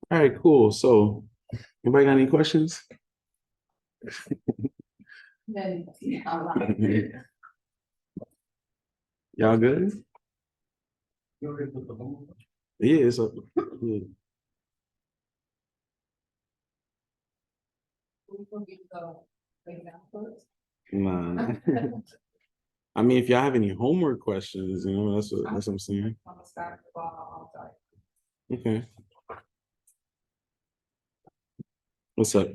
All right, cool. So, anybody got any questions? Y'all good? Yeah, it's up. Yeah. Nah. I mean, if y'all have any homework questions, that's what I'm saying. Okay. What's up?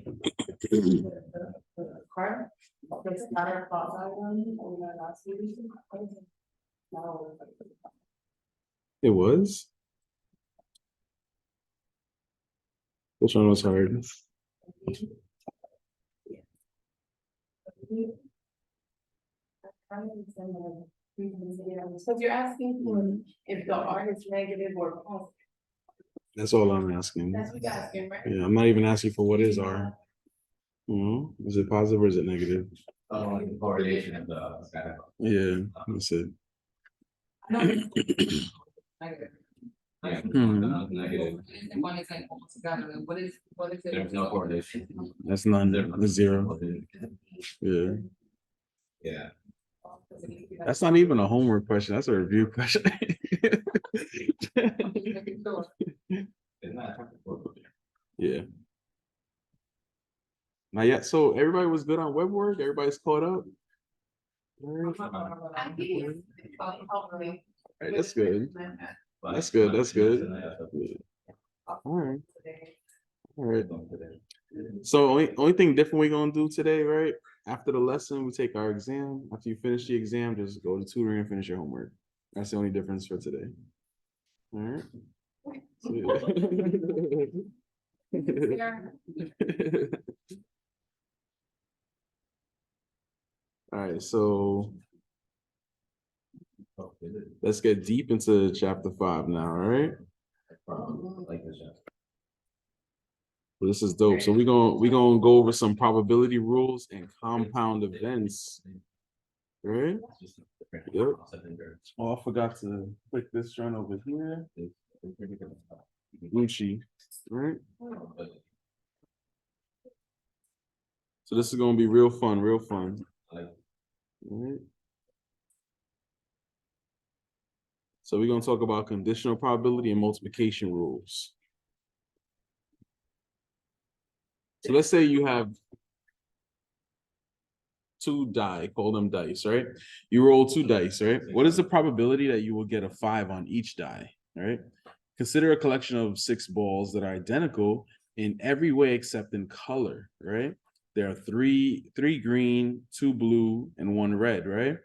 It was? Which one was hard? So you're asking for if the art is negative or positive. That's all I'm asking. That's what you're asking, right? Yeah, I'm not even asking for what is art. Is it positive or is it negative? Oh, like the correlation of the yeah, that's it. Negative. There's no correlation. That's none. That's zero. Yeah. Yeah. That's not even a homework question. That's a review question. Yeah. Not yet. So everybody was good on web work. Everybody's caught up. All right, that's good. That's good. That's good. All right. All right. So only thing different we're gonna do today, right? After the lesson, we take our exam. After you finish the exam, just go to tutoring and finish your homework. That's the only difference for today. All right. All right, so let's get deep into chapter 5 now, all right? This is dope. So we're gonna go over some probability rules and compound events. All right. Yep. Oh, I forgot to click this joint over here. Gucci. All right. So this is gonna be real fun, real fun. All right. So we're gonna talk about conditional probability and multiplication rules. So let's say you have two die, call them dice, right? You roll two dice, right? What is the probability that you will get a 5 on each die, right? Consider a collection of 6 balls that are identical in every way except in color, right? There are three green, 2 blue, and 1 red, right?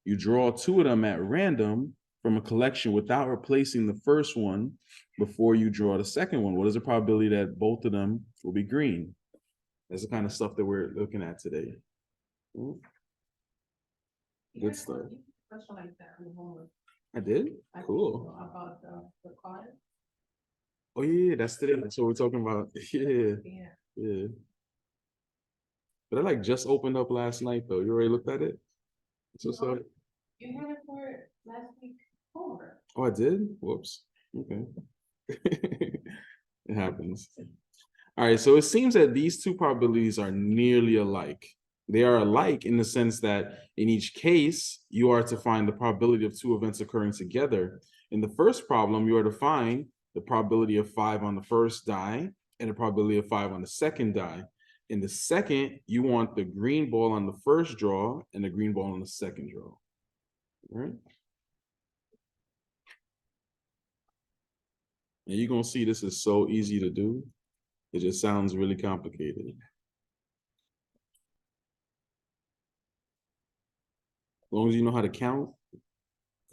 You draw 2 of them at random from a collection without replacing the first one before you draw the second one. What is the probability that both of them will be green? That's the kind of stuff that we're looking at today. Good stuff. I did? Cool. Oh yeah, that's today. That's what we're talking about. Yeah. Yeah. But I like just opened up last night though. You already looked at it? So sorry. You had it for last week homework. Oh, I did? Whoops. Okay. It happens. All right, so it seems that these two probabilities are nearly alike. They are alike in the sense that in each case, you are to find the probability of two events occurring together. In the first problem, you are to find the probability of 5 on the first die and the probability of 5 on the second die. In the second, you want the green ball on the first draw and the green ball on the second draw. All right. And you're going to see this is so easy to do. It just sounds really complicated. As long as you know how to count,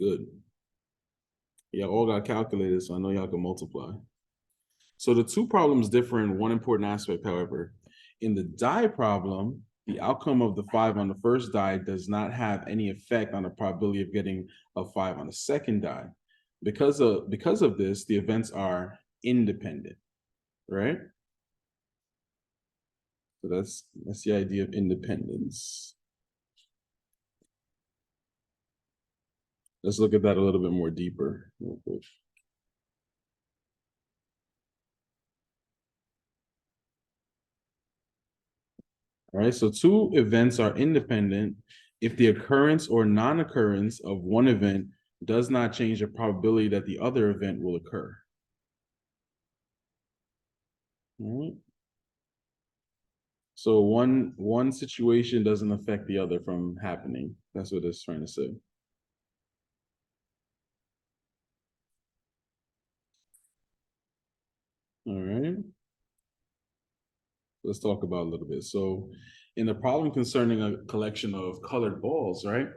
good. Y'all all got calculators, so I know y'all can multiply. So the two problems differ in one important aspect, however. In the die problem, the outcome of the 5 on the first die does not have any effect on the probability of getting a 5 on the second die. Because of this, the events are independent, right? So that's the idea of independence. Let's look at that a little bit more deeper real quick. All right, so two events are independent if the occurrence or non-occurrence of one event does not change the probability that the other event will occur. All right. So one situation doesn't affect the other from happening. That's what it's trying to say. All right. Let's talk about a little bit. So in the problem concerning a collection of colored balls, right?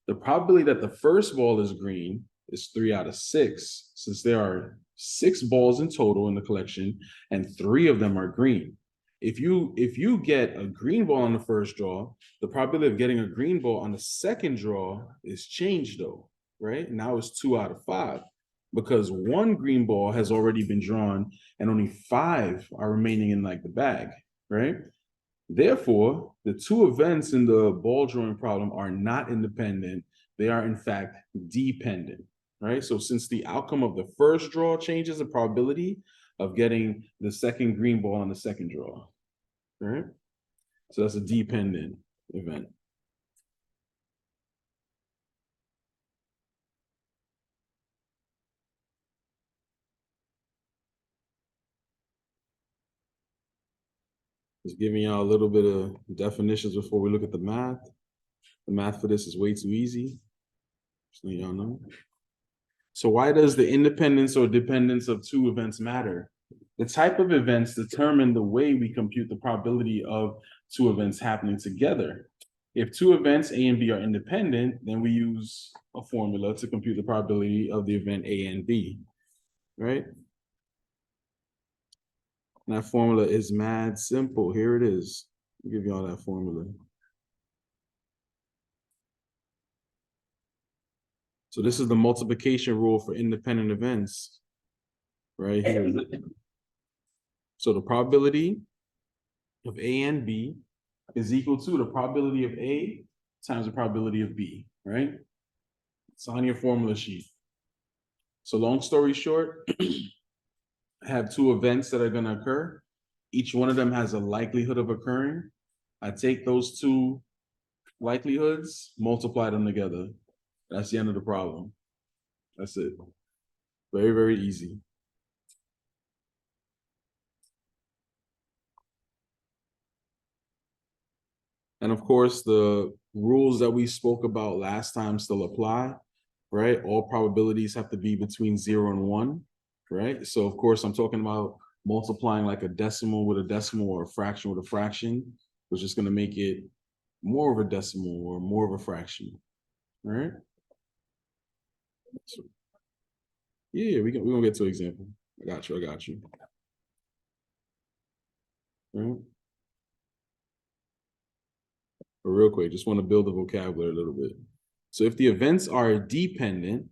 The probability that the first ball is green is 3 out of 6, since there are 6 balls in total in the collection and 3 of them are green. If you get a green ball on the first draw, the probability of getting a green ball on the second draw is changed though, right? Now it's 2 out of 5 because one green ball has already been drawn and only 5 are remaining in like the bag, right? Therefore, the two events in the ball drawing problem are not independent. They are in fact dependent, right? So since the outcome of the first draw changes the probability of getting the second green ball on the second draw, right? So that's a dependent event. Just giving y'all a little bit of definitions before we look at the math. The math for this is way too easy. Just let y'all know. So why does the independence or dependence of two events matter? The type of events determine the way we compute the probability of two events happening together. If two events A and B are independent, then we use a formula to compute the probability of the event A and B, right? And that formula is mad simple. Here it is. I'll give you all that formula. So this is the multiplication rule for independent events, right here. So the probability of A and B is equal to the probability of A times the probability of B, right? It's on your formula sheet. So long story short, I have two events that are going to occur. Each one of them has a likelihood of occurring. I take those two likelihoods, multiply them together. That's the end of the problem. That's it. Very, very easy. And of course, the rules that we spoke about last time still apply, right? All probabilities have to be between 0 and 1, right? So of course, I'm talking about multiplying like a decimal with a decimal or a fraction with a fraction, which is going to make it more of a decimal or more of a fraction, right? So, yeah, we're gonna get to an example. I got you. Right? But real quick, just want to build the vocabulary a little bit. So if the events are dependent,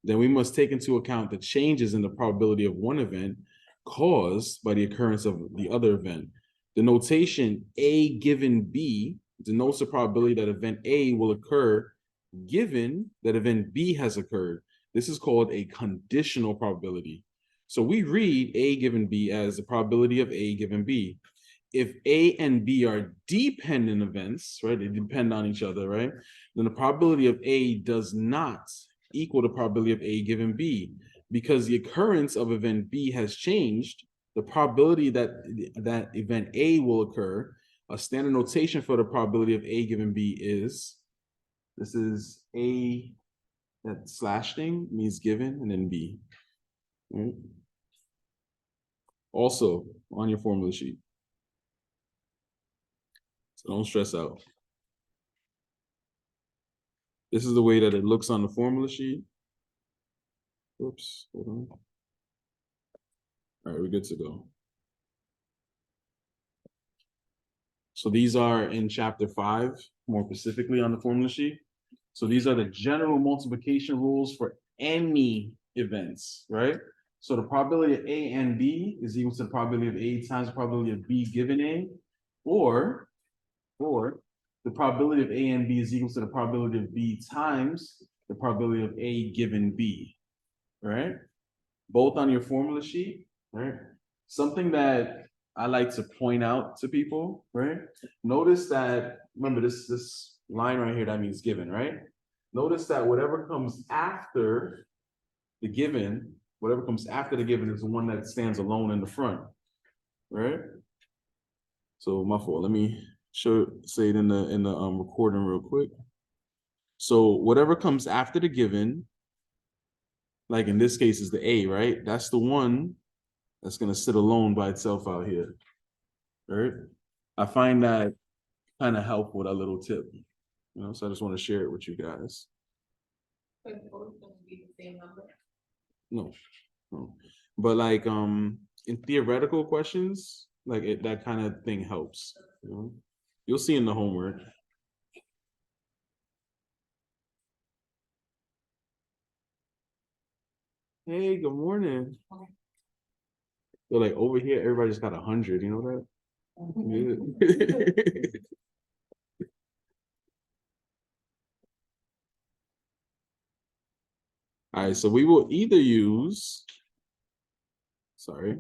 then we must take into account the changes in the probability of one event caused by the occurrence of the other event. The notation A given B denotes the probability that event A will occur given that event B has occurred. This is called a conditional probability. So we read A given B as the probability of A given B. If A and B are dependent events, right, they depend on each other, right, then the probability of A does not equal the probability of A given B, because the occurrence of event B has changed. The probability that that event A will occur, a standard notation for the probability of A given B is, this is A, that slash thing means given, and then B. Right? Also on your formula sheet. So don't stress out. This is the way that it looks on the formula sheet. Oops, hold on. All right, we're good to go. So these are in chapter 5, more specifically on the formula sheet. So these are the general multiplication rules for any events, right? So the probability of A and B is equal to the probability of A times the probability of B given A, or the probability of A and B is equal to the probability of B times the probability of A given B, right? Both on your formula sheet, right? Something that I like to point out to people, right? Notice that, remember this line right here, that means given, right? Notice that whatever comes after the given, whatever comes after the given is the one that stands alone in the front, right? So my fault. Let me say it in the recording real quick. So whatever comes after the given, like in this case is the A, right? That's the one that's gonna sit alone by itself out here, right? I find that kind of helpful, that little tip, so I just want to share it with you guys. No, no. But like in theoretical questions, like that kind of thing helps. You'll see in the homework. Hey, good morning. So like over here, everybody just got 100. You know that? Yeah. All right, so we will either use. Sorry.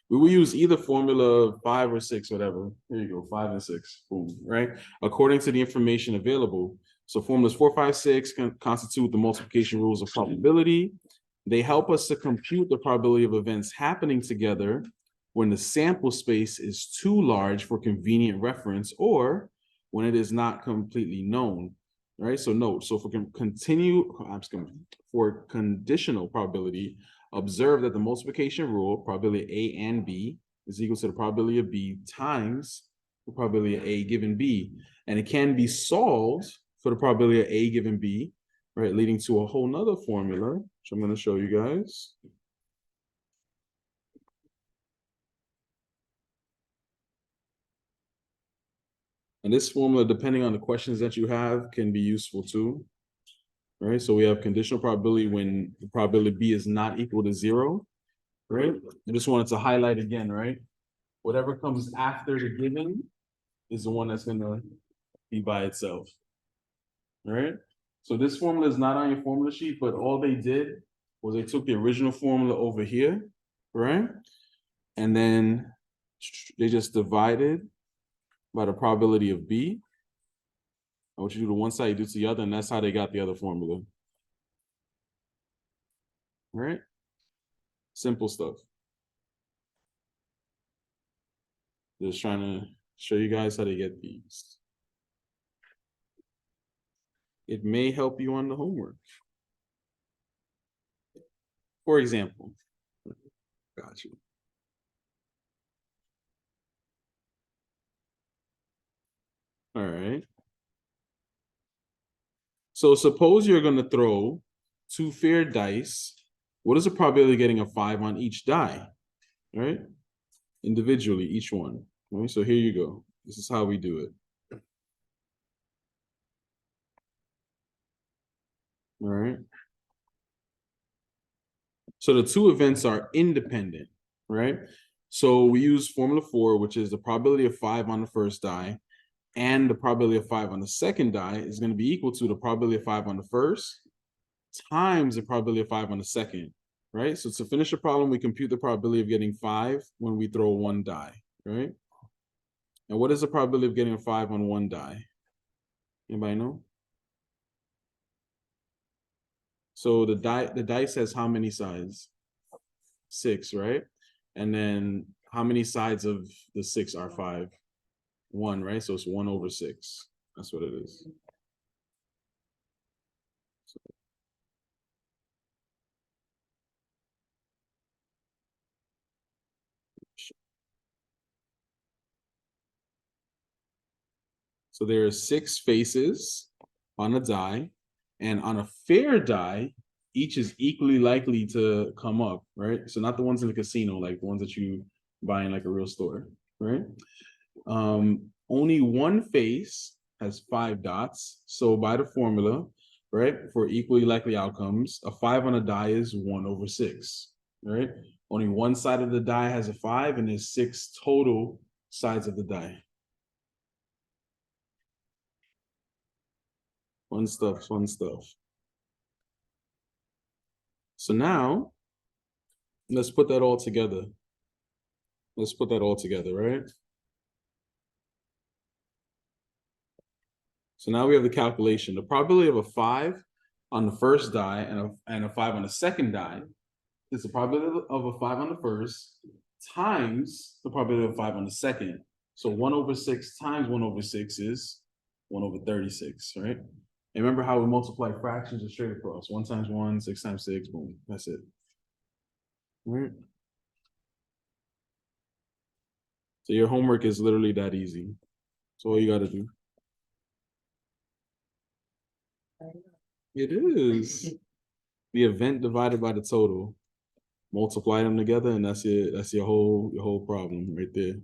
We will use either formula 5 or 6, whatever. There you go, 5 and 6, boom, right? According to the information available. So formulas 4, 5, 6 constitute the multiplication rules of probability. They help us to compute the probability of events happening together when the sample space is too large for convenient reference or when it is not completely known, right? So note, so for conditional probability, observe that the multiplication rule, probability A and B, is equal to the probability of B times the probability of A given B. And it can be solved for the probability of A given B, right, leading to a whole nother formula, which I'm going to show you guys. And this formula, depending on the questions that you have, can be useful too. Right, so we have conditional probability when the probability B is not equal to 0. Right, I just wanted to highlight again, right? Whatever comes after the given is the one that's going to be by itself. Right, so this formula is not on your formula sheet, but all they did was they took the original formula over here, right? And then they just divided by the probability of B. And what you do to one side, you do to the other, and that's how they got the other formula. Right? Simple stuff. Just trying to show you guys how to get these. It may help you on the homework. For example, got you. All right. So suppose you're going to throw 2 fair dice. What is the probability of getting a 5 on each die? All right? Individually, each one. All right, so here you go. This is how we do it. All right. So the two events are independent, right? So we use formula 4, which is the probability of 5 on the first die, and the probability of 5 on the second die is going to be equal to the probability of 5 on the first times the probability of 5 on the second, right? So to finish the problem, we compute the probability of getting 5 when we throw 1 die, right? And what is the probability of getting a 5 on 1 die? Anybody know? So the dice has how many sides? 6, right? And then how many sides of the 6 are 5? 1, right? So it's 1 over 6. That's what it is. So there are 6 faces on a die, and on a fair die, each is equally likely to come up, right? So not the ones in the casino, like the ones that you buy in like a real store, right? Only one face has 5 dots. So by the formula, right, for equally likely outcomes, a 5 on a die is 1 over 6, right? Only one side of the die has a 5, and there's 6 total sides of the die. Fun stuff, fun stuff. So now, let's put that all together. Let's put that all together, right? So now we have the calculation. The probability of a 5 on the first die and a 5 on the second die is the probability of a 5 on the first times the probability of 5 on the second. So 1/6 times 1/6 is 1/36, right? And remember how we multiply fractions are straight across. 1 times 1, 6 times 6, boom, that's it. All right. So your homework is literally that easy. That's all you got to do. It is. The event divided by the total. Multiply them together, and that's it. That's your whole problem right there.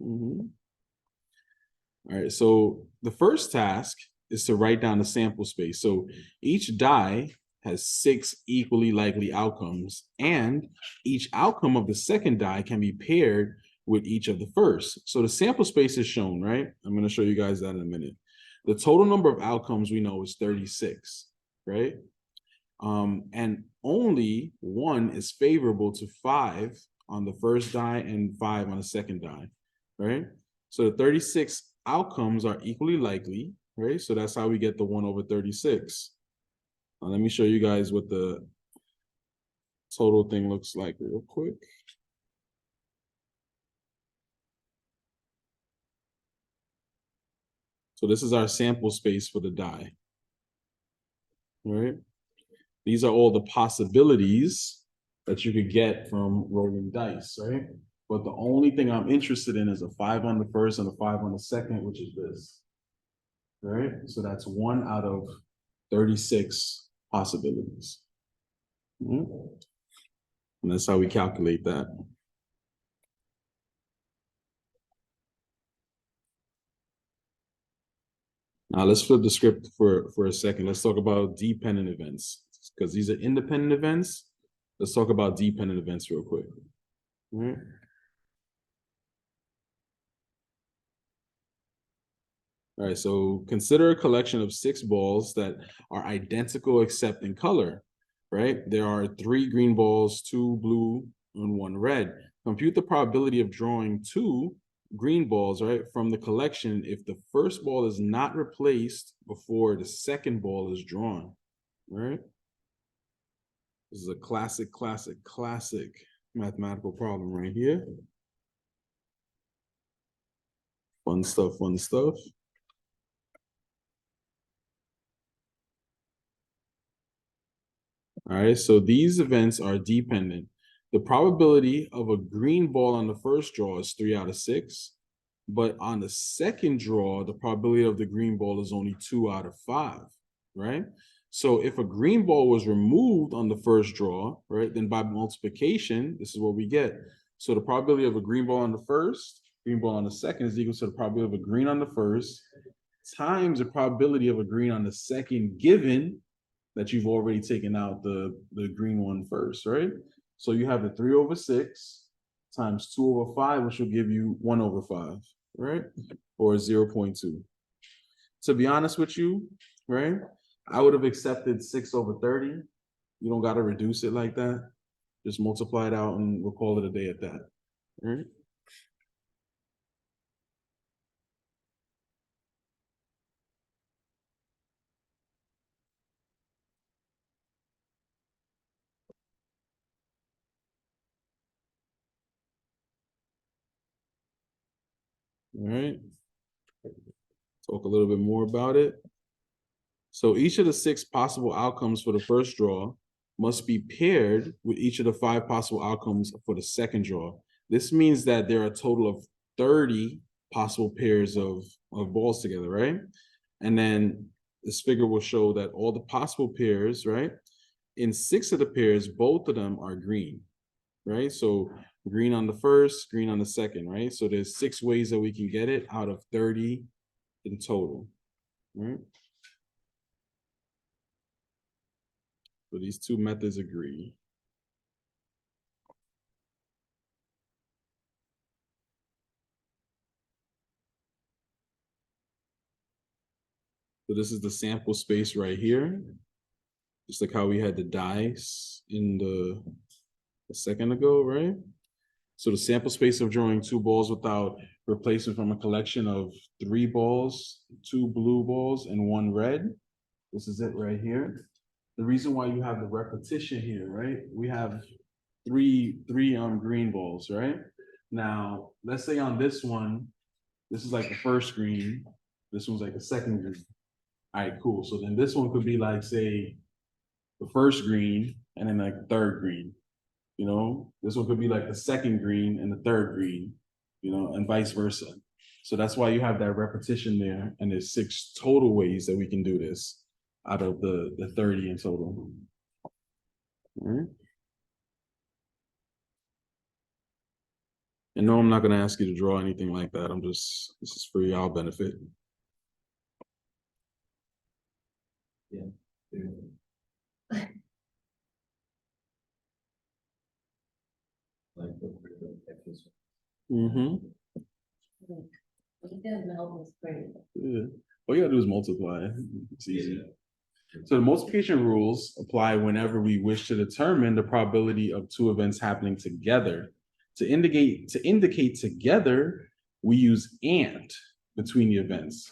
Mhm. All right. So the first task is to write down the sample space. So each die has 6 equally likely outcomes, and each outcome of the second die can be paired with each of the first. So the sample space is shown, right? I'm going to show you guys that in a minute. The total number of outcomes we know is 36, right? And only 1 is favorable to 5 on the first die and 5 on the second die, right? So the 36 outcomes are equally likely, right? So that's how we get the 1/36. Now, let me show you guys what the total thing looks like real quick. So this is our sample space for the die, right? These are all the possibilities that you could get from rolling dice, right? But the only thing I'm interested in is a 5 on the first and a 5 on the second, which is this, right? So that's 1 out of 36 possibilities. Mhm. And that's how we calculate that. Now let's flip the script for a second. Let's talk about dependent events, because these are independent events. Let's talk about dependent events real quick. All right. All right, so consider a collection of 6 balls that are identical except in color, right? There are 3 green balls, 2 blue, and 1 red. Compute the probability of drawing 2 green balls, right, from the collection if the first ball is not replaced before the second ball is drawn, right? This is a classic mathematical problem right here. Fun stuff, fun stuff. All right, so these events are dependent. The probability of a green ball on the first draw is 3 out of 6, but on the second draw, the probability of the green ball is only 2 out of 5, right? So if a green ball was removed on the first draw, right, then by multiplication, this is what we get. So the probability of a green ball on the first, green ball on the second is equal to the probability of a green on the first times the probability of a green on the second, given that you've already taken out the green one first, right? So you have the 3/6 times 2/5, which will give you 1/5, right? Or 0.2. To be honest with you, right? I would have accepted 6/30. You don't got to reduce it like that. Just multiply it out and we'll call it a day at that. Right? All right. Talk a little bit more about it. So each of the 6 possible outcomes for the first draw must be paired with each of the 5 possible outcomes for the second draw. This means that there are a total of 30 possible pairs of balls together, right? And then this figure will show that all the possible pairs, right? In 6 of the pairs, both of them are green, right? So green on the first, green on the second, right? So there's 6 ways that we can get it out of 30 in total, right? So these 2 methods agree. So this is the sample space right here. Just like how we had the dice in the second ago, right? So the sample space of drawing 2 balls without replacement from a collection of 3 balls, 2 blue balls, and 1 red. This is it right here. The reason why you have the repetition here, right? We have three green balls, right? Now, let's say on this one, this is like the first green, this one's like the second green. All right, cool. So then this one could be like, say, the first green and then like the third green. You know, this one could be like the second green and the third green, you know, and vice versa. So that's why you have that repetition there. And there's 6 total ways that we can do this out of the 30 in total. All right. And no, I'm not going to ask you to draw anything like that. This is for y'all benefit. Yeah. Mm-hmm. Yeah. All you gotta do is multiply. It's easy. So the multiplication rules apply whenever we wish to determine the probability of 2 events happening together. To indicate together, we use and between the events.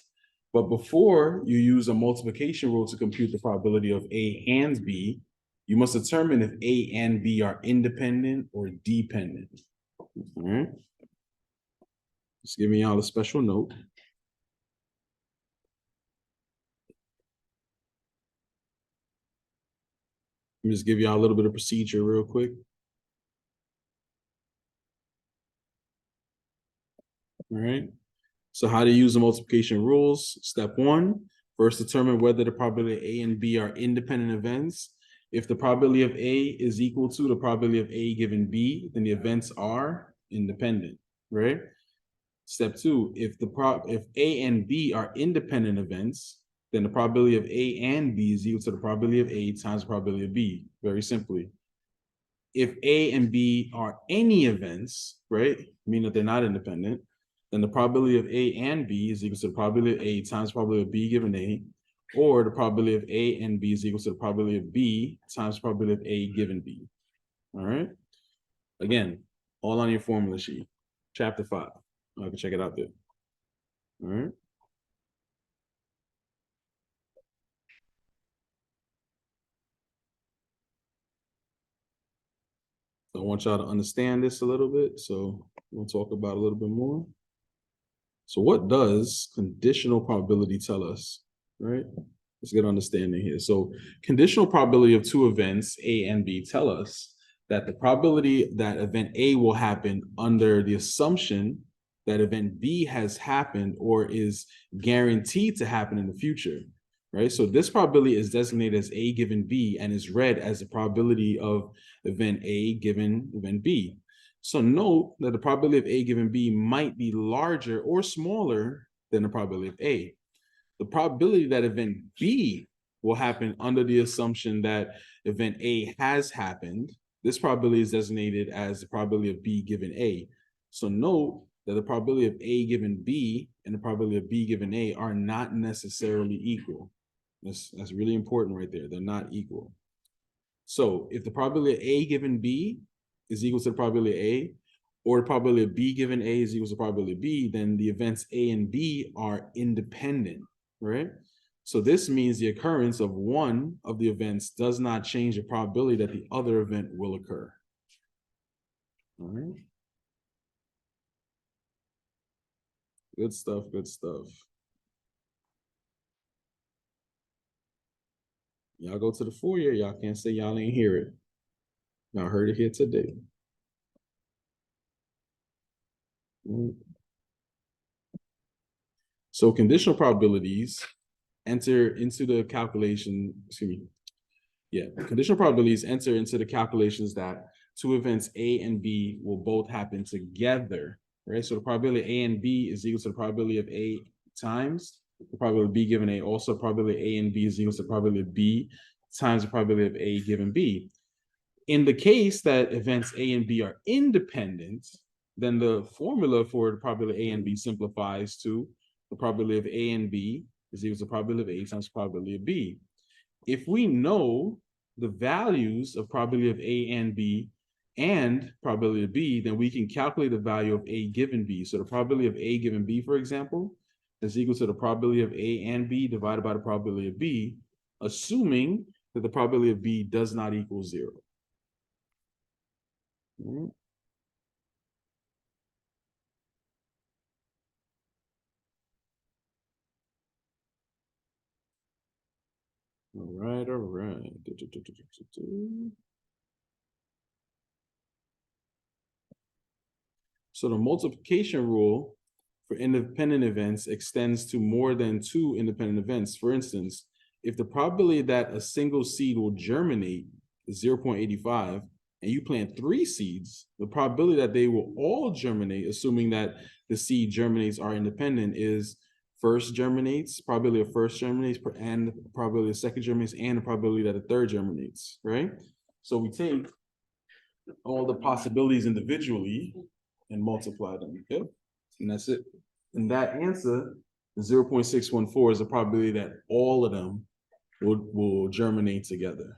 But before you use a multiplication rule to compute the probability of A and B, you must determine if A and B are independent or dependent. All right. Just giving y'all a special note. Let me just give y'all a little bit of procedure real quick. All right. So how to use the multiplication rules. Step 1, first determine whether the probability of A and B are independent events. If the probability of A is equal to the probability of A given B, then the events are independent, right? Step 2, if A and B are independent events, then the probability of A and B is equal to the probability of A times the probability of B, very simply. If A and B are any events, right, meaning that they're not independent, then the probability of A and B is equal to the probability of A times the probability of B given A, or the probability of A and B is equal to the probability of B times the probability of A given B. All right. Again, all on your formula sheet, chapter 5. I can check it out there. All right. I want y'all to understand this a little bit, so we'll talk about a little bit more. So what does conditional probability tell us, right? Let's get understanding here. So conditional probability of 2 events, A and B, tell us that the probability that event A will happen under the assumption that event B has happened or is guaranteed to happen in the future, right? So this probability is designated as A given B and is read as the probability of event A given event B. So note that the probability of A given B might be larger or smaller than the probability of A. The probability that event B will happen under the assumption that event A has happened, this probability is designated as the probability of B given A. So note that the probability of A given B and the probability of B given A are not necessarily equal. That's really important right there. They're not equal. So if the probability of A given B is equal to the probability of A, or the probability of B given A is equal to the probability of B, then the events A and B are independent, right? So this means the occurrence of one of the events does not change the probability that the other event will occur. All right. Good stuff, good stuff. Y'all go to the foyer, y'all can't say y'all ain't hear it. Y'all heard it here today. So conditional probabilities enter into the calculation, conditional probabilities enter into the calculations that 2 events A and B will both happen together, right? So the probability of A and B is equal to the probability of A times the probability of B given A. Also, probability of A and B is equal to the probability of B times the probability of A given B. In the case that events A and B are independent, then the formula for the probability of A and B simplifies to the probability of A and B is equal to the probability of A times the probability of B. If we know the values of probability of A and B and probability of B, then we can calculate the value of A given B. So the probability of A given B, for example, is equal to the probability of A and B divided by the probability of B, assuming that the probability of B does not equal 0. All right, all right. So the multiplication rule for independent events extends to more than 2 independent events. For instance, if the probability that a single seed will germinate is 0.85, and you plant 3 seeds, the probability that they will all germinate, assuming that the seed germinates are independent, is first germinates, probability of first germinates, and probability of second germinates, and the probability that a third germinates, right? So we take all the possibilities individually and multiply them, okay? And that's it. And that answer, 0.614, is the probability that all of them will germinate together.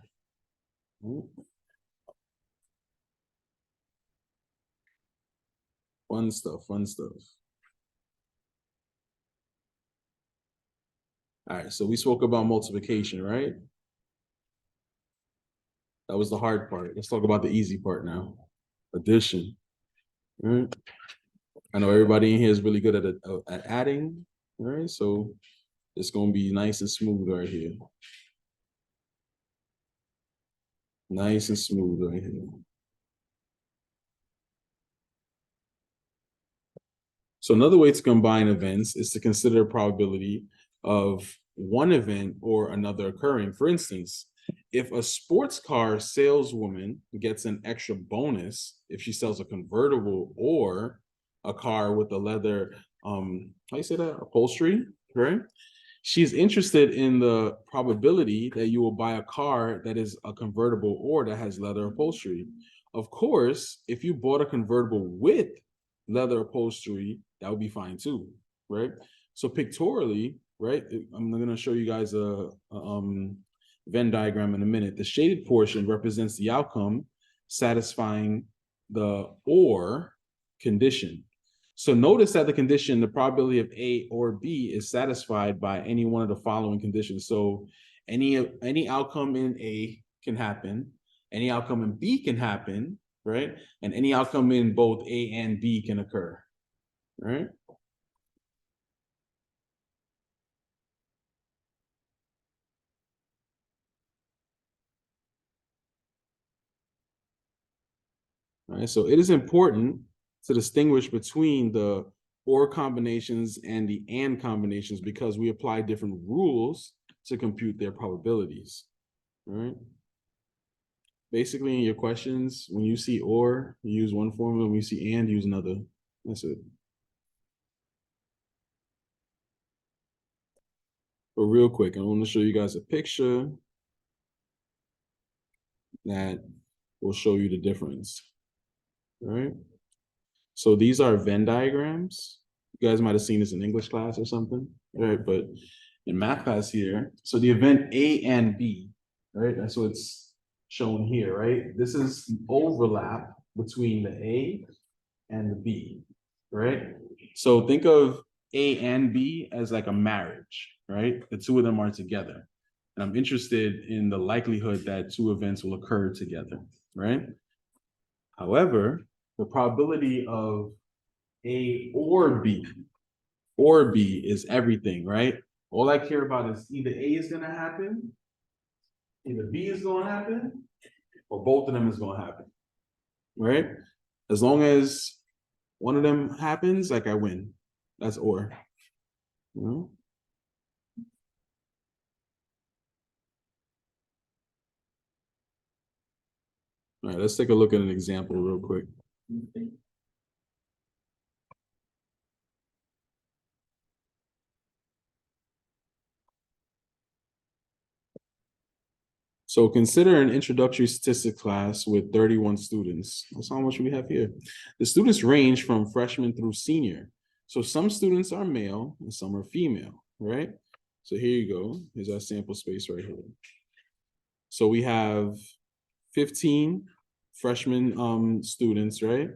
Fun stuff, fun stuff. All right, so we spoke about multiplication, right? That was the hard part. Let's talk about the easy part now. Addition. Right? I know everybody in here is really good at adding, right? So it's gonna be nice and smooth right here. Nice and smooth right here. So another way to combine events is to consider probability of one event or another occurring. For instance, if a sports car saleswoman gets an extra bonus if she sells a convertible or a car with a leather, how you say that, upholstery, right? She's interested in the probability that you will buy a car that is a convertible or that has leather upholstery. Of course, if you bought a convertible with leather upholstery, that would be fine too, right? So pictorially, right, I'm going to show you guys a Venn diagram in a minute. The shaded portion represents the outcome satisfying the or condition. So notice that the condition, the probability of A or B, is satisfied by any one of the following conditions. So any outcome in A can happen, any outcome in B can happen, right? And any outcome in both A and B can occur, right? All right, so it is important to distinguish between the or combinations and the and combinations because we apply different rules to compute their probabilities, right? Basically, in your questions, when you see or, you use one formula. When you see and, use another. That's it. But real quick, I want to show you guys a picture that will show you the difference. All right. So these are Venn diagrams. You guys might have seen this in English class or something, right? But in math class here, so the event A and B, right? That's what's shown here, right? This is the overlap between the A and the B, right? So think of A and B as like a marriage, right? The two of them are together. And I'm interested in the likelihood that two events will occur together, right? However, the probability of A or B is everything, right? All I care about is either A is going to happen, either B is going to happen, or both of them is going to happen, right? As long as one of them happens, like I win. That's or. You know? All right, let's take a look at an example real quick. So consider an introductory statistics class with 31 students. That's how much we have here. The students range from freshman through senior. So some students are male and some are female, right? So here you go. Here's our sample space right here. So we have 15 freshman students, right?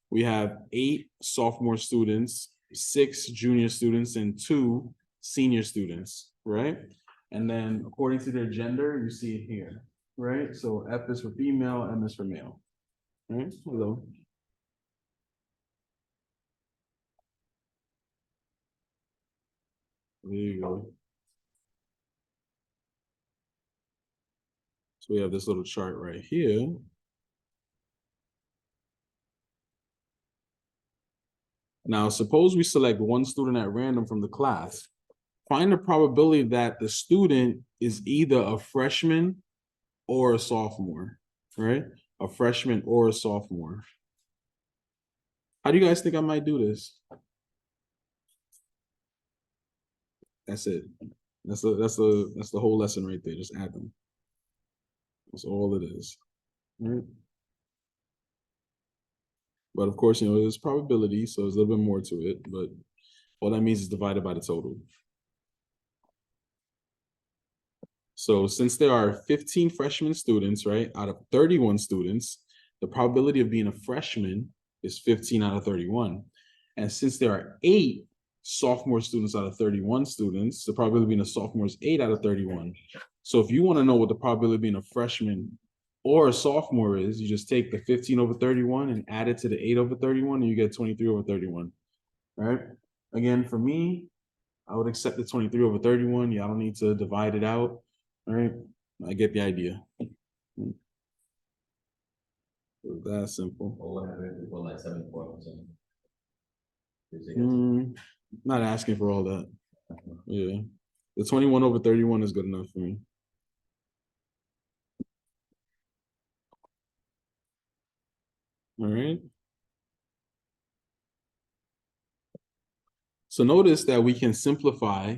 We have 8 sophomore students, 6 junior students, and 2 senior students, right? And then according to their gender, you see it here, right? So F is for female, M is for male. Right? Hello. There you go. So we have this little chart right here. Now, suppose we select one student at random from the class. Find the probability that the student is either a freshman or a sophomore, right? A freshman or a sophomore. How do you guys think I might do this? That's it. That's the whole lesson right there. Just add them. That's all it is. Right? But of course, there's probability, so there's a little bit more to it, but all that means is divided by the total. So since there are 15 freshman students, right, out of 31 students, the probability of being a freshman is 15 out of 31. And since there are 8 sophomore students out of 31 students, the probability of being a sophomore is 8 out of 31. So if you want to know what the probability of being a freshman or a sophomore is, you just take the 15 over 31 and add it to the 8 over 31, and you get 23 over 31. All right. Again, for me, I would accept the 23 over 31. Y'all don't need to divide it out. All right. I get the idea. That's simple. Well, what happened if like 74%? Not asking for all that. Yeah. The 21 over 31 is good enough for me. All right. So notice that we can simplify,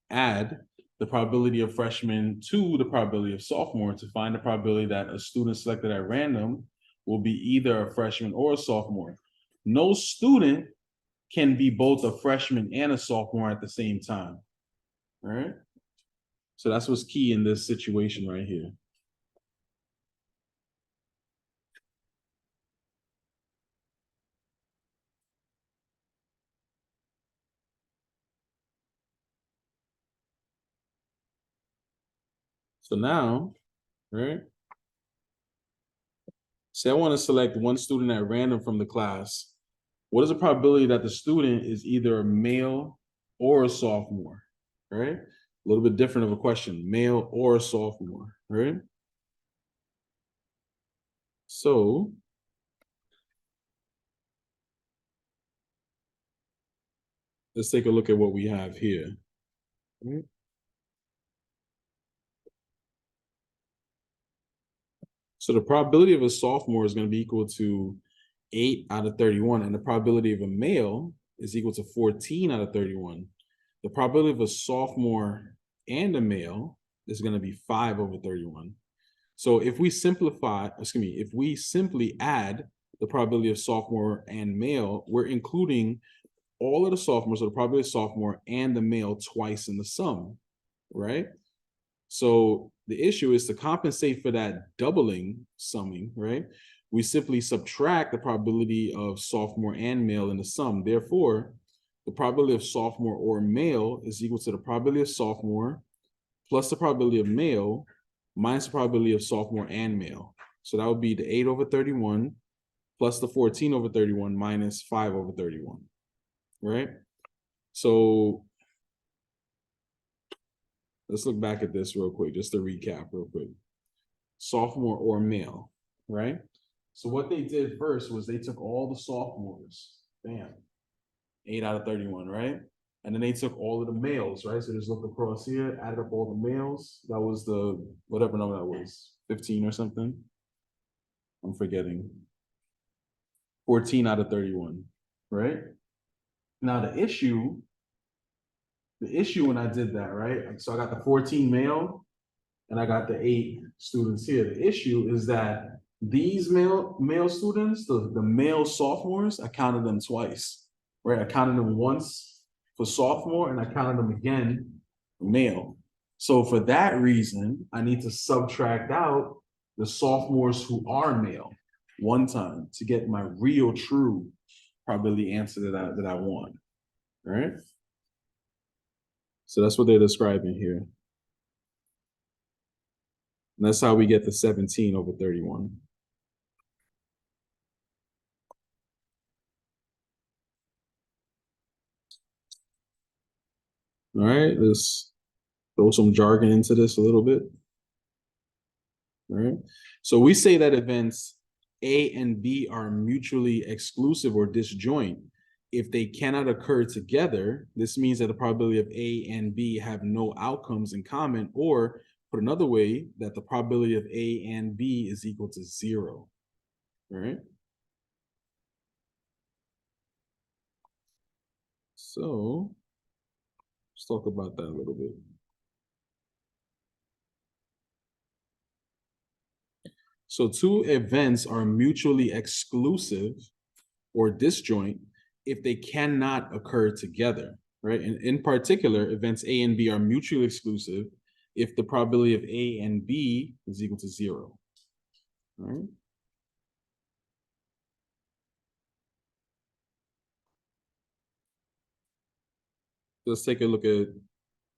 add the probability of freshman to the probability of sophomore to find the probability that a student selected at random will be either a freshman or a sophomore. No student can be both a freshman and a sophomore at the same time. All right. So that's what's key in this situation right here. So now, right? Say I want to select one student at random from the class. What is the probability that the student is either a male or a sophomore, right? A little bit different of a question, male or a sophomore, right? So let's take a look at what we have here. Right? So the probability of a sophomore is going to be equal to 8 out of 31, and the probability of a male is equal to 14 out of 31. The probability of a sophomore and a male is going to be 5 over 31. So if we simplify, if we simply add the probability of sophomore and male, we're including all of the sophomores, so the probability of sophomore and the male twice in the sum, right? So the issue is to compensate for that doubling summing, right? We simply subtract the probability of sophomore and male in the sum. Therefore, the probability of sophomore or male is equal to the probability of sophomore plus the probability of male minus the probability of sophomore and male. So that would be the 8 over 31 plus the 14 over 31 minus 5 over 31, right? So let's look back at this real quick, just to recap real quick. Sophomore or male, right? So what they did first was they took all the sophomores, bam, 8 out of 31, right? And then they took all of the males, right? So just look across here, added up all the males. That was the, whatever number that was, 15 or something. I'm forgetting. 14 out of 31, right? Now the issue when I did that, right? So I got the 14 male and I got the 8 students here. The issue is that these male students, the male sophomores, I counted them twice, right? I counted them once for sophomore and I counted them again for male. So for that reason, I need to subtract out the sophomores who are male. one time to get my real true probability answer that I want. All right. So that's what they're describing here. And that's how we get the 17 over 31. All right, let's throw some jargon into this a little bit. All right. So we say that events A and B are mutually exclusive or disjoint. If they cannot occur together, this means that the probability of A and B have no outcomes in common, or put another way, that the probability of A and B is equal to 0. All right. So let's talk about that a little bit. So two events are mutually exclusive or disjoint if they cannot occur together, right? And in particular, events A and B are mutually exclusive if the probability of A and B is equal to 0. All right. Let's take a look at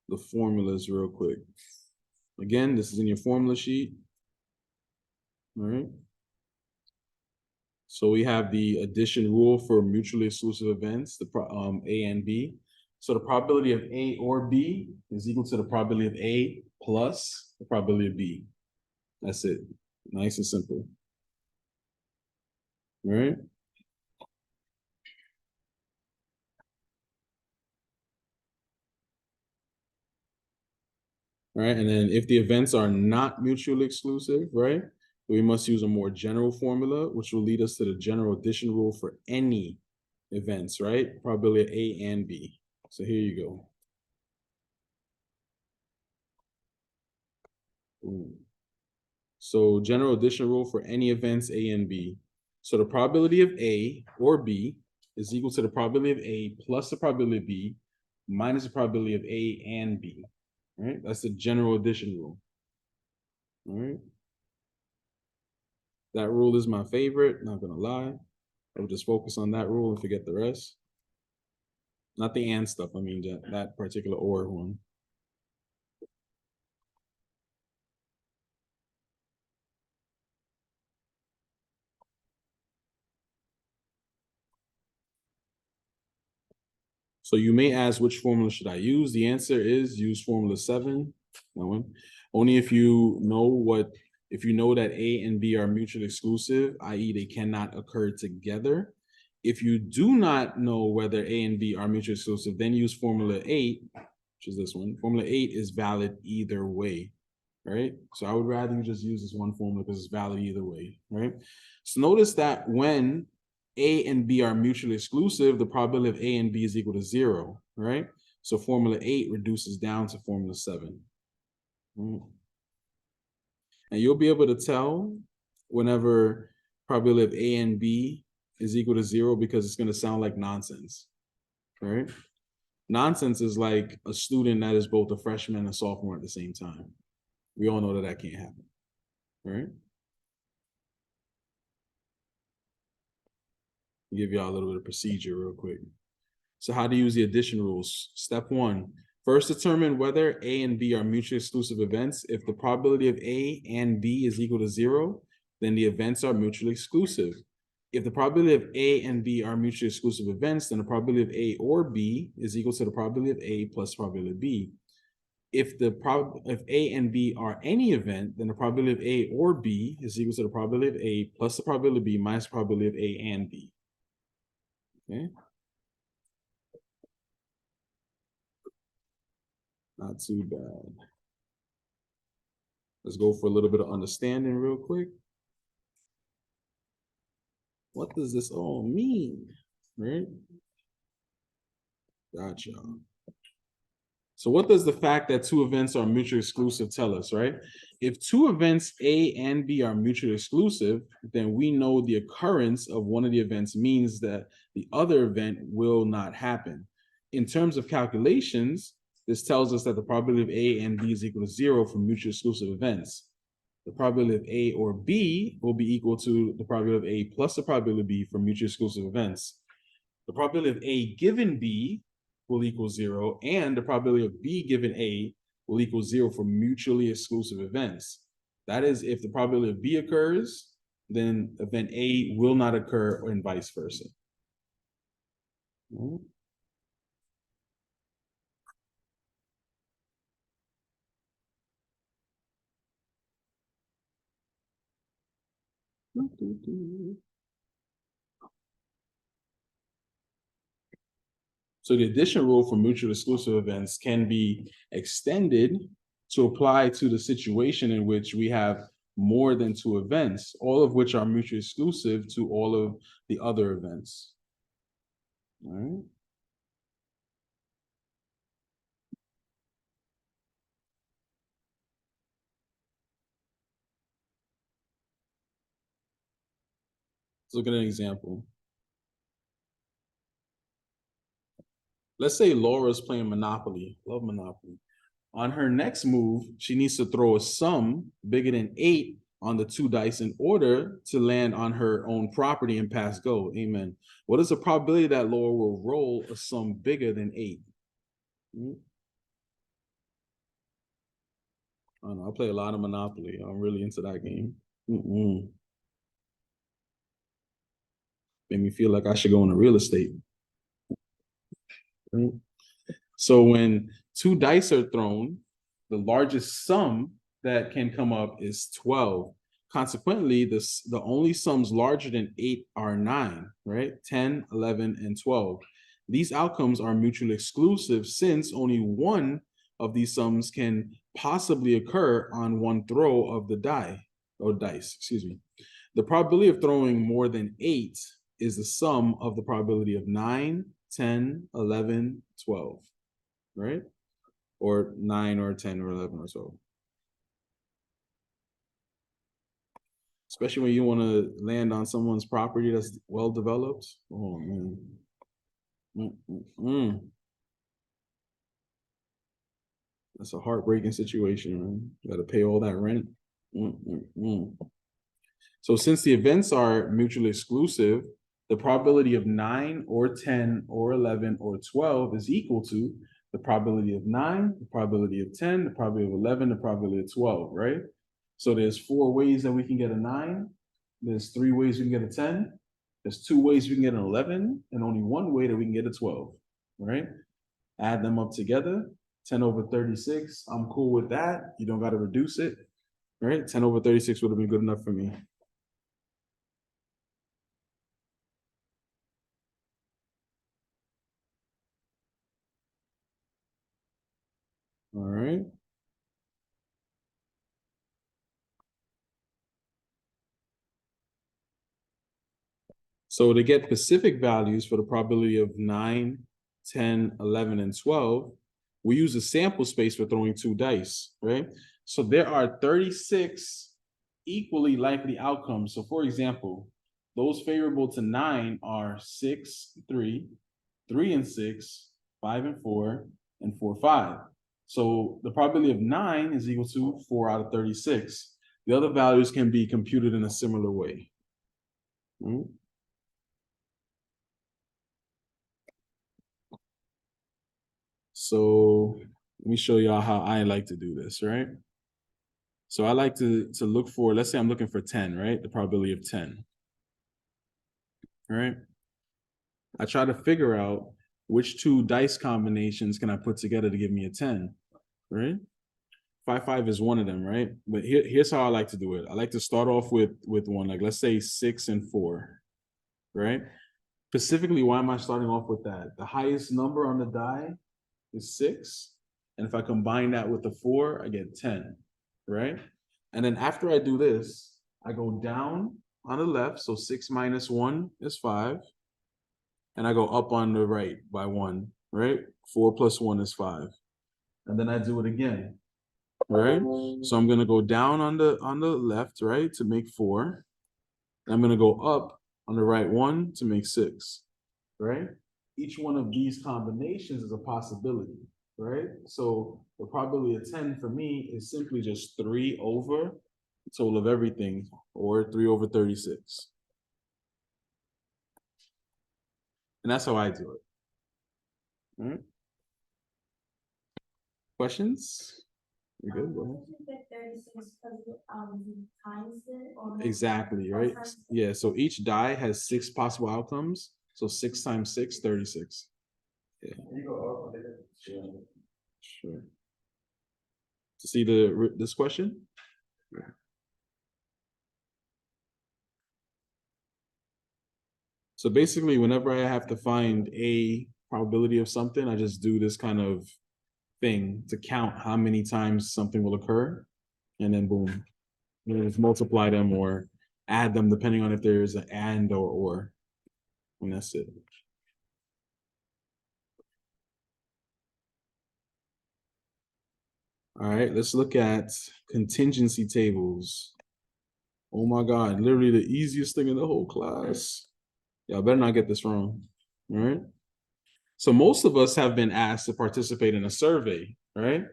the formulas real quick. Again, this is in your formula sheet. All right. So we have the addition rule for mutually exclusive events, the A and B. So the probability of A or B is equal to the probability of A plus the probability of B. That's it. Nice and simple. All right. All right. And then if the events are not mutually exclusive, right, we must use a more general formula, which will lead us to the general addition rule for any events, right? Probability of A and B. So here you go. Boom. So general addition rule for any events A and B. So the probability of A or B is equal to the probability of A plus the probability of B minus the probability of A and B. All right, that's the general addition rule. All right. That rule is my favorite, not gonna lie. I would just focus on that rule and forget the rest. Not the and stuff, I mean that particular or one. So you may ask, which formula should I use? The answer is use formula 7. That one. Only if you know that A and B are mutually exclusive, i.e. they cannot occur together. If you do not know whether A and B are mutually exclusive, then use formula 8, which is this one. Formula 8 is valid either way, right? So I would rather you just use this one formula because it's valid either way, right? So notice that when A and B are mutually exclusive, the probability of A and B is equal to 0, right? So formula 8 reduces down to formula 7. And you'll be able to tell whenever probability of A and B is equal to 0 because it's going to sound like nonsense, right? Nonsense is like a student that is both a freshman and a sophomore at the same time. We all know that can't happen, right? I'll give y'all a little bit of procedure real quick. So how to use the addition rules. Step 1, first determine whether A and B are mutually exclusive events. If the probability of A and B is equal to 0, then the events are mutually exclusive. If the probability of A and B are mutually exclusive events, then the probability of A or B is equal to the probability of A plus probability of B. If A and B are any event, then the probability of A or B is equal to the probability of A plus the probability of B minus the probability of A and B. Okay. Not too bad. Let's go for a little bit of understanding real quick. What does this all mean, right? Gotcha. So what does the fact that two events are mutually exclusive tell us, right? If two events A and B are mutually exclusive, then we know the occurrence of one of the events means that the other event will not happen. In terms of calculations, this tells us that the probability of A and B is equal to 0 for mutually exclusive events. the probability of A or B will be equal to the probability of A plus the probability of B for mutually exclusive events. The probability of A given B will equal 0, and the probability of B given A will equal 0 for mutually exclusive events. That is, if the probability of B occurs, then event A will not occur, and vice versa. So the addition rule for mutually exclusive events can be extended to apply to the situation in which we have more than two events, all of which are mutually exclusive to all of the other events. All right. Let's look at an example. Let's say Laura's playing Monopoly. Love Monopoly. On her next move, she needs to throw a sum bigger than 8 on the 2 dice in order to land on her own property and pass go. Amen. What is the probability that Laura will roll a sum bigger than 8? I don't know. I play a lot of Monopoly. I'm really into that game. Made me feel like I should go into real estate. So when 2 dice are thrown, the largest sum that can come up is 12. Consequently, the only sums larger than 8 are 9, right? 10, 11, and 12. These outcomes are mutually exclusive since only one of these sums can possibly occur on one throw of the dice, excuse me. The probability of throwing more than 8 is the sum of the probability of 9, 10, 11, 12, right? Or 9 or 10 or 11 or so. Especially when you want to land on someone's property that's well developed. Oh man. That's a heartbreaking situation, man. You got to pay all that rent. So since the events are mutually exclusive, the probability of 9 or 10 or 11 or 12 is equal to the probability of 9, the probability of 10, the probability of 11, the probability of 12, right? So there's 4 ways that we can get a 9. There's 3 ways we can get a 10. There's 2 ways we can get an 11, and only 1 way that we can get a 12, right? Add them up together. 10 over 36, I'm cool with that. You don't got to reduce it, right? 10 over 36 would have been good enough for me. All right. So to get specific values for the probability of 9, 10, 11, and 12, we use a sample space for throwing 2 dice, right? So there are 36 equally likely outcomes. So for example, those favorable to 9 are 6, 3, 3 and 6, 5 and 4, and 4, 5. So the probability of 9 is equal to 4 out of 36. The other values can be computed in a similar way. So let me show y'all how I like to do this, right? So I like to look for, let's say I'm looking for 10, right? The probability of 10. All right. I try to figure out which 2 dice combinations can I put together to give me a 10, right? 5, 5 is one of them, right? But here's how I like to do it. I like to start off with one, like let's say 6 and 4, right? Specifically, why am I starting off with that? The highest number on the die is 6. And if I combine that with the 4, I get 10, right? And then after I do this, I go down on the left. So 6 minus 1 is 5. And I go up on the right by 1, right? 4 plus 1 is 5. And then I do it again, right? So I'm going to go down on the left, right, to make 4. And I'm going to go up on the right 1 to make 6, right? Each one of these combinations is a possibility, right? So the probability of 10 for me is simply just 3 over total of everything, or 3/36. And that's how I do it. All right. Questions? You good? Go ahead. Exactly, right? Yeah, so each die has 6 possible outcomes. So 6 times 6, 36. Yeah. Sure. To see this question? So basically, whenever I have to find a probability of something, I just do this kind of thing to count how many times something will occur, and then boom, you just multiply them or add them depending on if there's an and or, and that's it. All right, let's look at contingency tables. Oh my God, literally the easiest thing in the whole class. Y'all better not get this wrong. All right. So most of us have been asked to participate in a survey, right?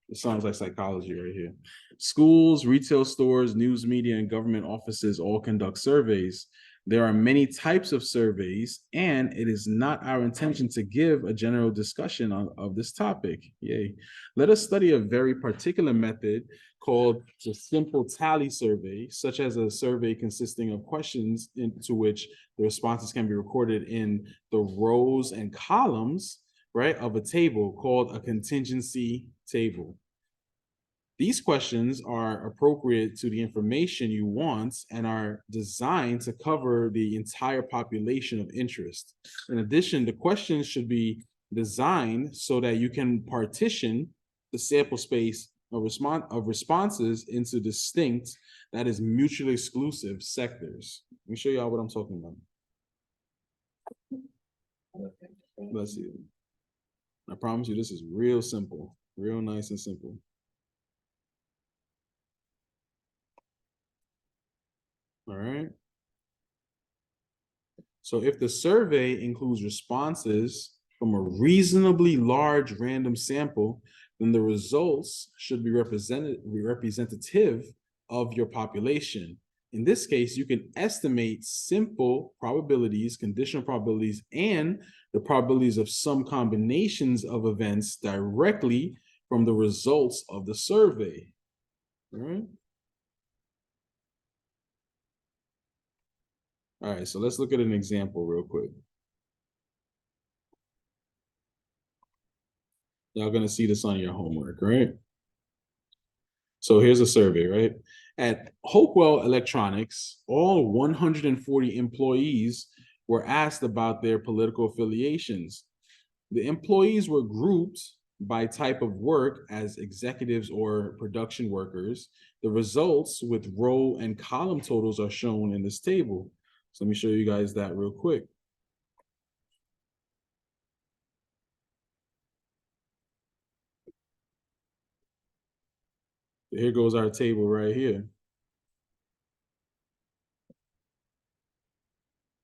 It sounds like psychology right here. Schools, retail stores, news media, and government offices all conduct surveys. There are many types of surveys, and it is not our intention to give a general discussion of this topic. Yay. Let us study a very particular method called the simple tally survey, such as a survey consisting of questions into which the responses can be recorded in the rows and columns, right, of a table called a contingency table. These questions are appropriate to the information you want and are designed to cover the entire population of interest. In addition, the questions should be designed so that you can partition the sample space of responses into distinct, that is mutually exclusive sectors. Let me show y'all what I'm talking about. Let's see. I promise you, this is real simple, real nice and simple. All right. So if the survey includes responses from a reasonably large random sample, then the results should be representative of your population. In this case, you can estimate simple probabilities, conditional probabilities, and the probabilities of some combinations of events directly from the results of the survey. All right. All right, so let's look at an example real quick. Y'all gonna see this on your homework, right? So here's a survey, right? At Hopewell Electronics, all 140 employees were asked about their political affiliations. The employees were grouped by type of work as executives or production workers. The results with row and column totals are shown in this table. So let me show you guys that real quick. Here goes our table right here.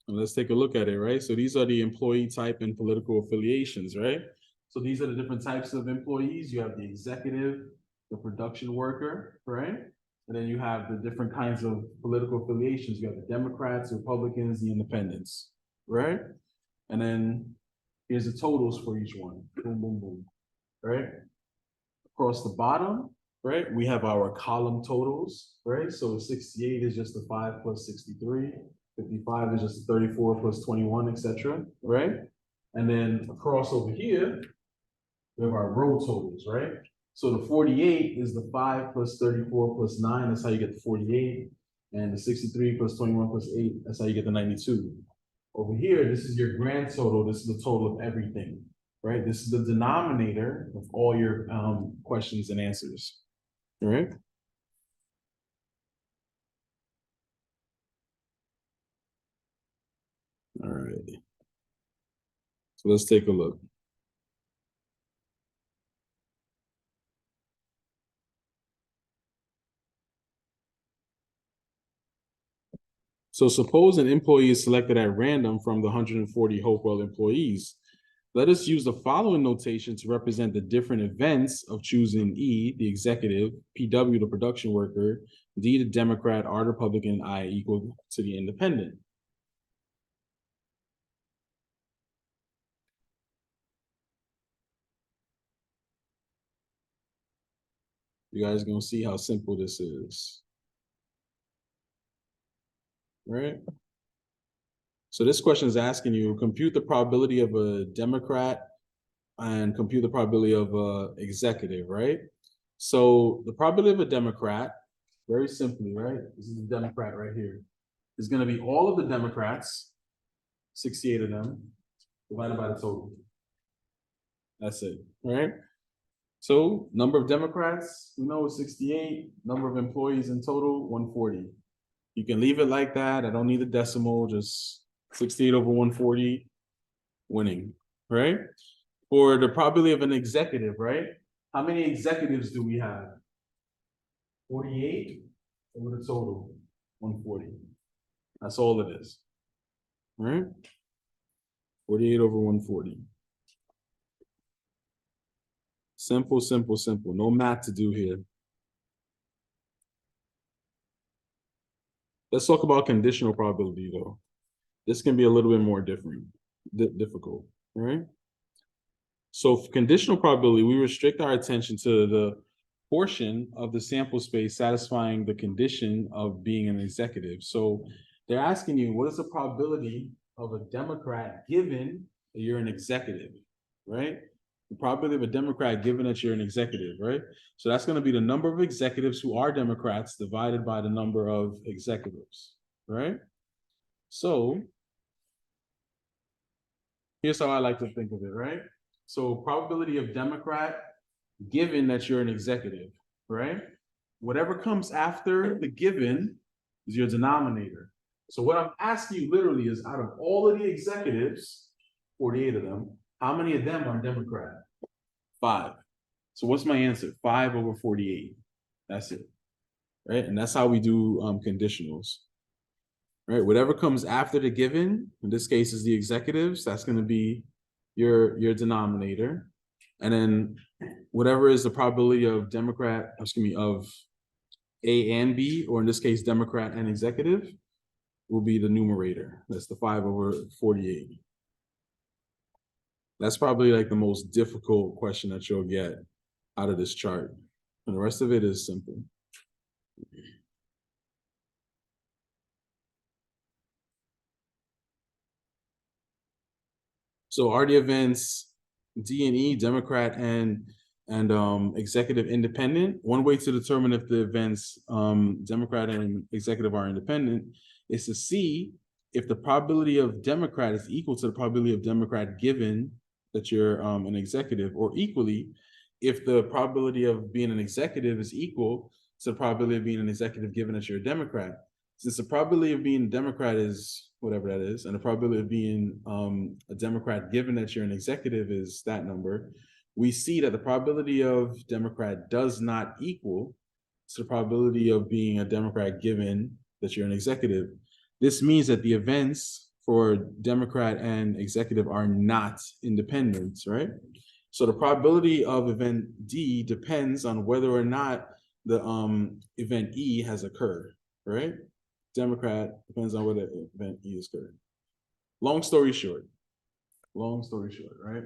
And let's take a look at it, right? So these are the employee type and political affiliations, right? So these are the different types of employees. You have the executive, the production worker, right? And then you have the different kinds of political affiliations. You have the Democrats, Republicans, the independents, right? And then here's the totals for each one. Boom, boom, boom, right? Across the bottom, right, we have our column totals, right? So 68 is just the 5 plus 63. 55 is just 34 plus 21, etc., right? And then across over here, we have our row totals, right? So the 48 is the 5 plus 34 plus 9. That's how you get the 48. And the 63 plus 21 plus 8, that's how you get the 92. Over here, this is your grand total. This is the total of everything, right? This is the denominator of all your questions and answers, all right? All right. So let's take a look. So suppose an employee is selected at random from the 140 Hopewell employees. Let us use the following notation to represent the different events of choosing E, the executive, PW, the production worker, D, the Democrat, R, the Republican, I equal to the independent. You guys gonna see how simple this is. Right? So this question is asking you, compute the probability of a Democrat and compute the probability of a executive, right? So the probability of a Democrat, very simply, right? This is the Democrat right here. Is gonna be all of the Democrats, 68 of them, divided by the total. That's it, right? So number of Democrats, we know is 68, number of employees in total, 140. You can leave it like that. I don't need a decimal, just 68 over 140, winning, right? For the probability of an executive, right? How many executives do we have? 48 over the total, 140. That's all it is, right? 48 over 140. Simple, simple, simple. No math to do here. Let's talk about conditional probability though. This can be a little bit more difficult, right? So for conditional probability, we restrict our attention to the portion of the sample space satisfying the condition of being an executive. So they're asking you, what is the probability of a Democrat given that you're an executive, right? The probability of a Democrat given that you're an executive, right? So that's going to be the number of executives who are Democrats divided by the number of executives, right? So here's how I like to think of it, right? So probability of Democrat given that you're an executive, right? Whatever comes after the given is your denominator. So what I'm asking you literally is, out of all of the executives, 48 of them, how many of them are Democrat? 5. So what's my answer? 5 over 48. That's it, right? And that's how we do conditionals, right? Whatever comes after the given, in this case is the executives, that's going to be your denominator. And then whatever is the probability of of A and B, or in this case, Democrat and executive, will be the numerator. That's the 5 over 48. That's probably like the most difficult question that you'll get out of this chart. And the rest of it is simple. So are the events D and E, Democrat and executive independent? One way to determine if the events Democrat and executive are independent is to see if the probability of Democrat is equal to the probability of Democrat given that you're an executive, or equally, if the probability of being an executive is equal to the probability of being an executive given that you're a Democrat. Since the probability of being a Democrat is whatever that is, and the probability of being a Democrat given that you're an executive is that number, we see that the probability of Democrat does not equal to the probability of being a Democrat given that you're an executive. This means that the events for Democrat and executive are not independent, right? So the probability of event D depends on whether or not the event E has occurred, right? Democrat depends on whether event E is occurred. Long story short, right?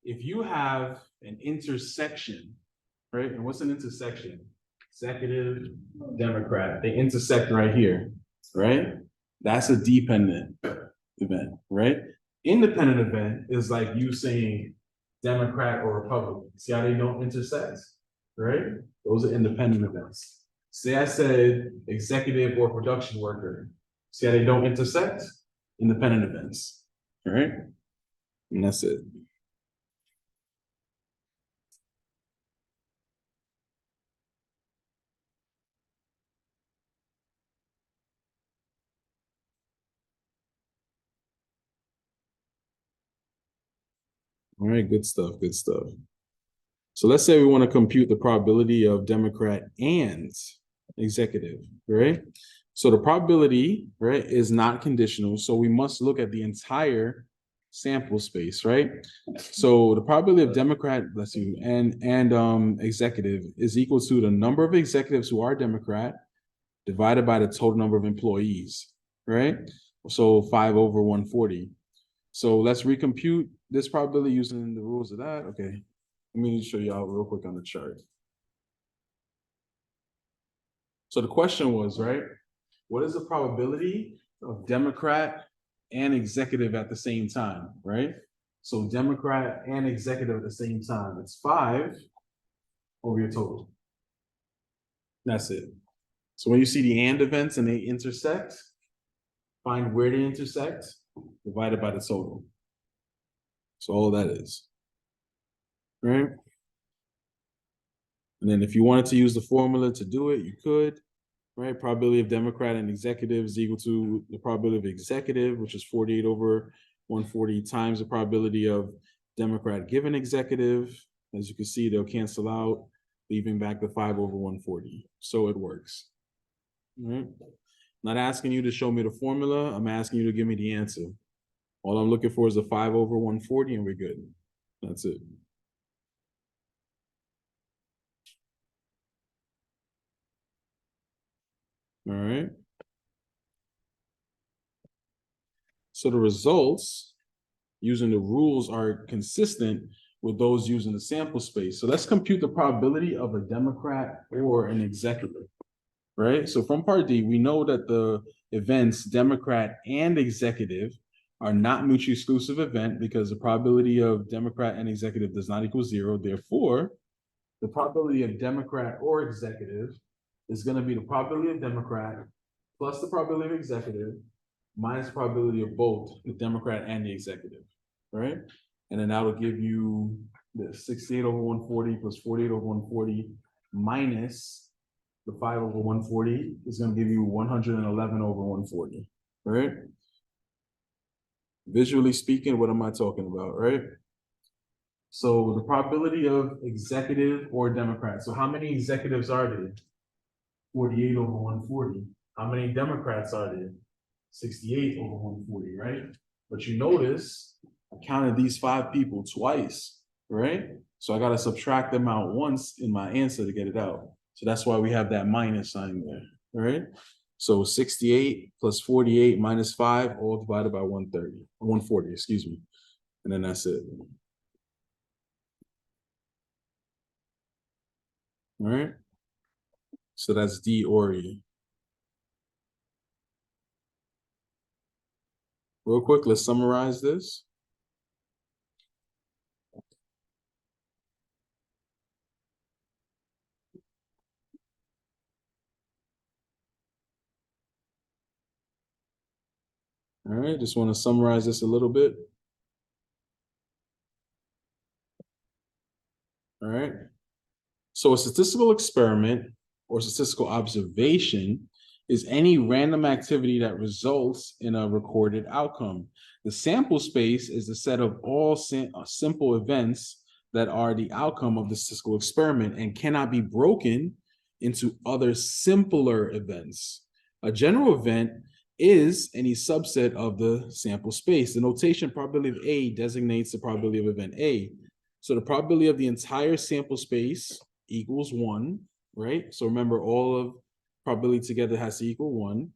If you have an intersection, right? And what's an intersection? Executive, Democrat, they intersect right here, right? That's a dependent event, right? Independent event is like you saying Democrat or Republican. See how they don't intersect, right? Those are independent events. Say I said executive or production worker. See how they don't intersect? Independent events, right? And that's it. All right, good stuff, good stuff. So let's say we want to compute the probability of Democrat and executive, right? So the probability, right, is not conditional. So we must look at the entire sample space, right? So the probability of Democrat, bless you, and executive is equal to the number of executives who are Democrat divided by the total number of employees, right? So 5/140. So let's recompute this probability using the rules of that. Okay, let me show y'all real quick on the chart. So the question was, right, what is the probability of Democrat and executive at the same time, right? So Democrat and executive at the same time, it's 5 over your total. That's it. So when you see the and events and they intersect, find where they intersect, divided by the total. So all that is, right? And then if you wanted to use the formula to do it, you could, right? Probability of Democrat and executive is equal to the probability of executive, which is 48/140 times the probability of Democrat given executive. As you can see, they'll cancel out, leaving back the 5/140. So it works. All right. Not asking you to show me the formula. I'm asking you to give me the answer. All I'm looking for is a 5/140 and we're good. That's it. All right. So the results using the rules are consistent with those using the sample space. So let's compute the probability of a Democrat or an executive, right? So from part D, we know that the events Democrat and executive are not mutually exclusive event because the probability of Democrat and executive does not equal 0. Therefore, the probability of Democrat or executive is going to be the probability of Democrat plus the probability of executive minus probability of both the Democrat and the executive, right? And then that'll give you the 68/140 plus 48/140 minus the 5/140 is going to give you 111/140, right? Visually speaking, what am I talking about, right? So the probability of executive or Democrat. So how many executives are there? 48/140. How many Democrats are there? 68/140, right? But you notice I counted these 5 people twice, right? So I got to subtract them out once in my answer to get it out. So that's why we have that minus sign there, right? So 68 plus 48 minus 5, all divided by 140, excuse me. And then that's it. All right. So that's D or E. Real quick, let's summarize this. All right, just want to summarize this a little bit. All right. So a statistical experiment or statistical observation is any random activity that results in a recorded outcome. The sample space is the set of all simple events that are the outcome of the statistical experiment and cannot be broken into other simpler events. A general event is any subset of the sample space. The notation probability of A designates the probability of event A. So the probability of the entire sample space equals 1, right? So remember, all of probability together has to equal 1.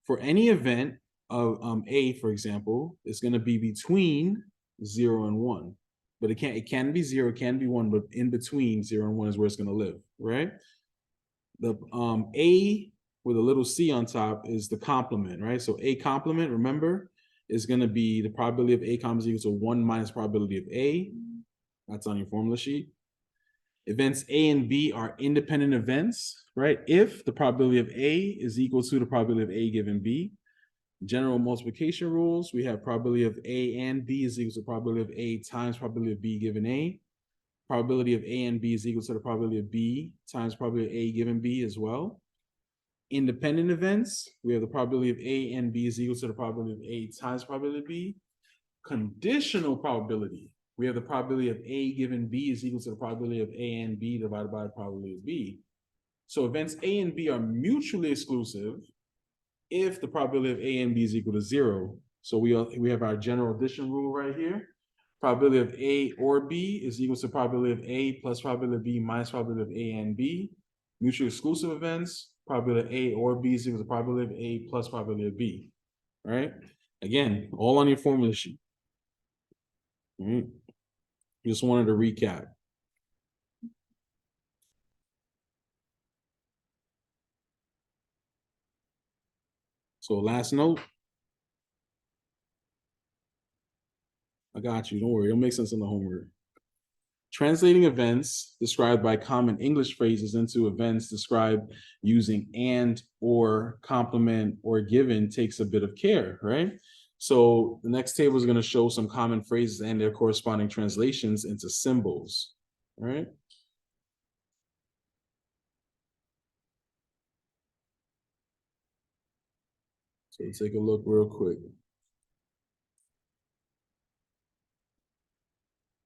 For any event of A, for example, it's going to be between 0 and 1. But it can be 0, it can be 1, but in between 0 and 1 is where it's going to live, right? The A with a little c on top is the complement, right? So A complement, remember, is going to be the probability of A complement is equal to 1 minus probability of A. That's on your formula sheet. Events A and B are independent events, right? If the probability of A is equal to the probability of A given B. General multiplication rules, we have probability of A and B is equal to probability of A times probability of B given A. Probability of A and B is equal to the probability of B times probability of A given B as well. Independent events, we have the probability of A and B is equal to the probability of A times probability of B. Conditional probability, we have the probability of A given B is equal to the probability of A and B divided by the probability of B. So events A and B are mutually exclusive if the probability of A and B is equal to 0, So we have our general addition rule right here. Probability of A or B is equal to probability of A plus probability of B minus probability of A and B. Mutually exclusive events, probability of A or B is equal to probability of A plus probability of B. All right? Again, all on your formula sheet. All right. Just wanted to recap. So last note. I got you. Don't worry. It'll make sense in the homework. Translating events described by common English phrases into events described using and, or, complement, or given takes a bit of care, right? So the next table is going to show some common phrases and their corresponding translations into symbols, all right? So take a look real quick.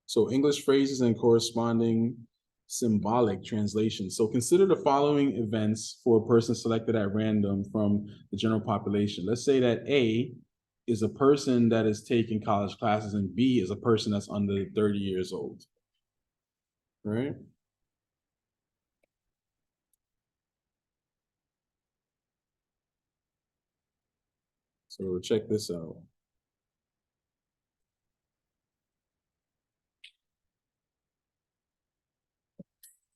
So English phrases and corresponding symbolic translations. So consider the following events for a person selected at random from the general population. Let's say that A is a person that is taking college classes and B is a person that's under 30 years old. Right? So check this out.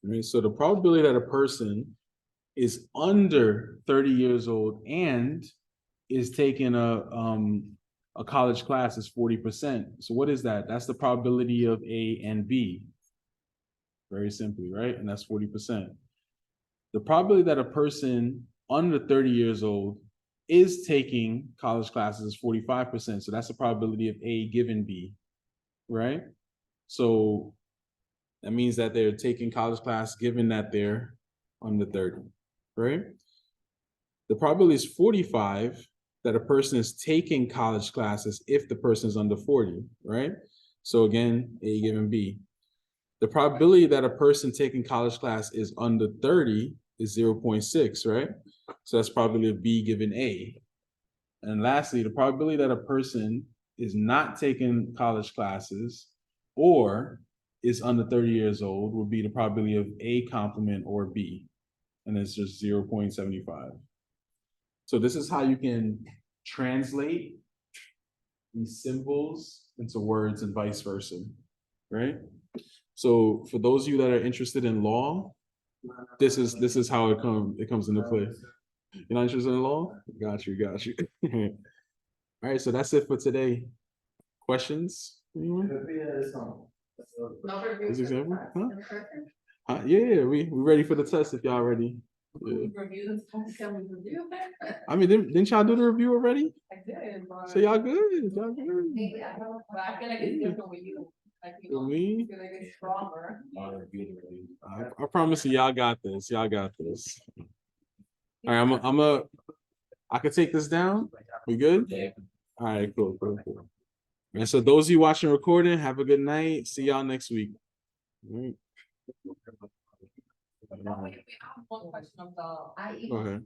Right? So the probability that a person is under 30 years old and is taking a college class is 40%. So what is that? That's the probability of A and B. Very simply, right? And that's 40%. The probability that a person under 30 years old is taking college classes is 45%. So that's the probability of A given B, right? So that means that they're taking college class given that they're under 30, right? The probability is 45 that a person is taking college classes if the person is under 40, right? So again, A given B. The probability that a person taking college class is under 30 is 0.6, right? So that's probability of B given A. And lastly, the probability that a person is not taking college classes or is under 30 years old would be the probability of A complement or B. And it's just 0.75. So this is how you can translate these symbols into words and vice versa, right? So for those of you that are interested in law, this is how it comes into play. You're not interested in law? Got you. All right, so that's it for today. Questions? Anyone? This example? Huh? Yeah, we ready for the test if y'all ready. Yeah. I mean, didn't y'all do the review already? I did. So y'all good. Y'all good. Maybe I don't know, but I feel like it's different with you. Like, you know, For me? I feel like it's stronger. I promise you, y'all got this. Y'all got this. All right, I could take this down. We good? Yeah. All right, cool. And so those of you watching recording, have a good night. See y'all next week. All right. I have one question of the. Go ahead.